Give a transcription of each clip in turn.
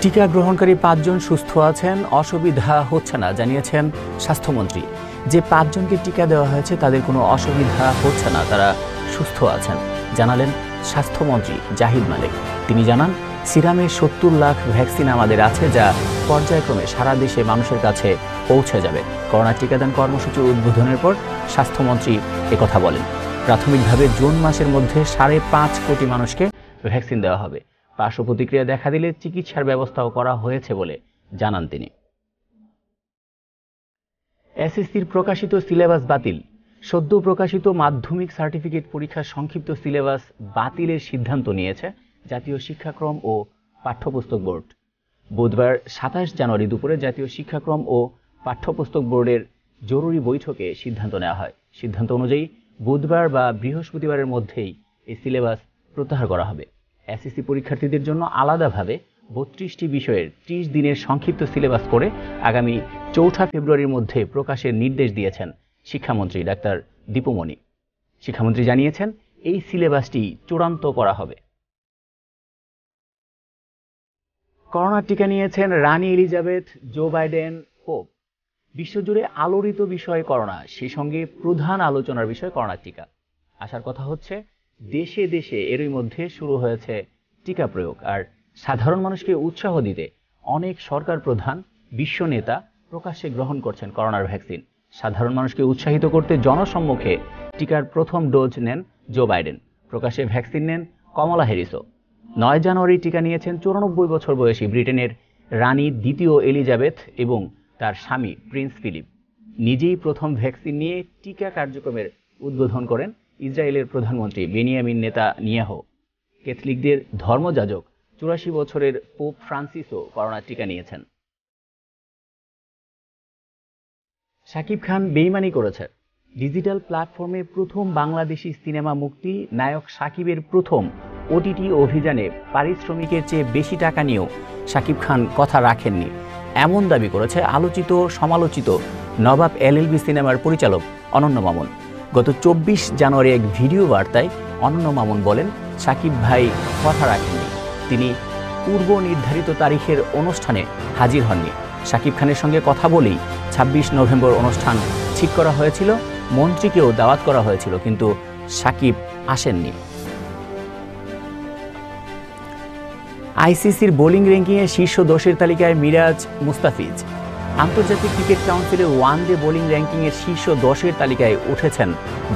টিকা গ্রহণকারী 5 জন সুস্থ আছেন, অসুবিধা হচ্ছে না জানিয়েছেন স্বাস্থ্যমন্ত্রী। যে 5 জনকে টিকা দেওয়া হয়েছে তাদের কোনো অসুবিধা হচ্ছে না, তারা সুস্থ আছেন জানালেন স্বাস্থ্যমন্ত্রী জাহিদ মালেক। তিনি জানান, সিরামের 70 লাখ ভ্যাকসিন আমাদের আছে, যা পর্যায়ক্রমে সারা দেশে মানুষের কাছে পৌঁছে যাবে। করোনা টিকাদান কর্মসূচির উদ্বোধনের পর স্বাস্থ্যমন্ত্রী একথা বলেন। প্রাথমিকভাবে জুন মাসের মধ্যে 5.5 কোটি মানুষকে ভ্যাকসিন দেওয়া হবে। পার্শ্ব প্রতিক্রিয়া দেখা দিলে চিকিৎসার ব্যবস্থাও করা হয়েছে বলে জানান তিনি। এসএসসির প্রকাশিত সিলেবাস বাতিল। সদ্য প্রকাশিত মাধ্যমিক সার্টিফিকেট পরীক্ষার সংক্ষিপ্ত সিলেবাস বাতিলের সিদ্ধান্ত নিয়েছে জাতীয় শিক্ষাক্রম ও পাঠ্যপুস্তক বোর্ড। বুধবার 27 জানুয়ারি দুপুরে জাতীয় শিক্ষাক্রম ও পাঠ্যপুস্তক বোর্ডের জরুরি বৈঠকে সিদ্ধান্ত নেওয়া হয়। সিদ্ধান্ত অনুযায়ী বুধবার বা বৃহস্পতিবারের মধ্যেই এই সিলেবাস প্রত্যাহার করা হবে। এসএসসি পরীক্ষার্থীদের জন্য আলাদাভাবে 32টি বিষয়ের 30 দিনের সংক্ষিপ্ত সিলেবাস করে আগামী 4 ফেব্রুয়ারির মধ্যে প্রকাশের নির্দেশ দিয়েছেন শিক্ষামন্ত্রী ডাক্তার দীপুমণি। শিক্ষামন্ত্রী জানিয়েছেন, এই সিলেবাসটি চূড়ান্ত করা হবে। করোনার টিকা নিয়েছেন রানী এলিজাবেথ, জো বাইডেন, পোপ। বিশ্বজুড়ে আলোড়িত বিষয় করোনা, সেই সঙ্গে প্রধান আলোচনার বিষয় করোনার টিকা। আসার কথা হচ্ছে, দেশে দেশে এরই মধ্যে শুরু হয়েছে টিকা প্রয়োগ। আর সাধারণ মানুষকে উৎসাহ দিতে অনেক সরকার প্রধান, বিশ্ব নেতা প্রকাশ্যে গ্রহণ করছেন করোনার ভ্যাকসিন। সাধারণ মানুষকে উৎসাহিত করতে জনসম্মুখে টিকার প্রথম ডোজ নেন জো বাইডেন, প্রকাশ্যে ভ্যাকসিন নেন কমলা হ্যারিসও। 9 জানুয়ারি টিকা নিয়েছেন 94 বছর বয়সী ব্রিটেনের রানী দ্বিতীয় এলিজাবেথ এবং তার স্বামী প্রিন্স ফিলিপ। নিজেই প্রথম ভ্যাকসিন নিয়ে টিকা কার্যক্রমের উদ্বোধন করেন ইসরায়েলের প্রধানমন্ত্রী বেনিয়ামিন নেতানিয়াহু। ক্যাথলিকদের ধর্মযাজক 84 বছরের পোপ ফ্রান্সিসও করোনার টিকা নিয়েছেন। শাকিব খান বেইমানি করেছে। ডিজিটাল প্ল্যাটফর্মে প্রথম বাংলাদেশি সিনেমা মুক্তি, নায়ক শাকিবের প্রথম ওটিটি অভিযানে পারিশ্রমিকের চেয়ে বেশি টাকা নিয়েও শাকিব খান কথা রাখেননি, এমন দাবি করেছে আলোচিত সমালোচিত নবাব এলএলবি সিনেমার পরিচালক অনন্য মামুন। গত 24 জানুয়ারি এক ভিডিও বার্তায় অনন্য মামুন বলেন, শাকিব ভাই কথা রাখেননি, তিনি পূর্ব নির্ধারিত তারিখের অনুষ্ঠানে হাজির হননি। শাকিব খানের সঙ্গে কথা বলেই 26 নভেম্বর অনুষ্ঠান ঠিক করা হয়েছিল, মন্ত্রীকেও দাওয়াত করা হয়েছিল, কিন্তু শাকিব আসেননি। আইসিসির বোলিং র্যাঙ্কিংয়ে শীর্ষ 10-এর তালিকায় মিরাজ, মুস্তাফিজ। আন্তর্জাতিক ক্রিকেট কাউন্সিলের ওয়ানডে বোলিং র্যাঙ্কিংয়ের শীর্ষ 10-এর তালিকায় উঠেছেন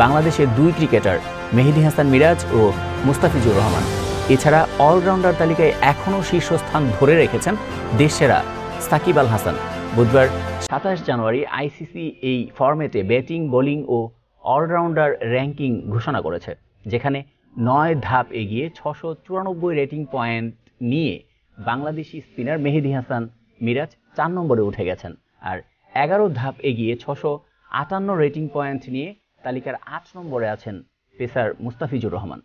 বাংলাদেশের 2 ক্রিকেটার মেহেদী হাসান মিরাজ ও মুস্তাফিজুর রহমান। এছাড়া অলরাউন্ডার তালিকায় এখনও শীর্ষস্থান ধরে রেখেছেন দেশসেরা সাকিব আল হাসান। বুধবার 27 জানুয়ারি আইসিসি এই ফরম্যাটে ব্যাটিং, বোলিং ও অলরাউন্ডার র্যাঙ্কিং ঘোষণা করেছে, যেখানে 9 ধাপ এগিয়ে 694 রেটিং পয়েন্ট নিয়ে বাংলাদেশি স্পিনার মেহেদী হাসান মিরাজ 4 নম্বরে উঠে গেছেন। আর 11 ধাপ এগিয়ে 658 রেটিং পয়েন্ট নিয়ে তালিকার 8 নম্বরে আছেন পেসার মুস্তাফিজুর রহমান।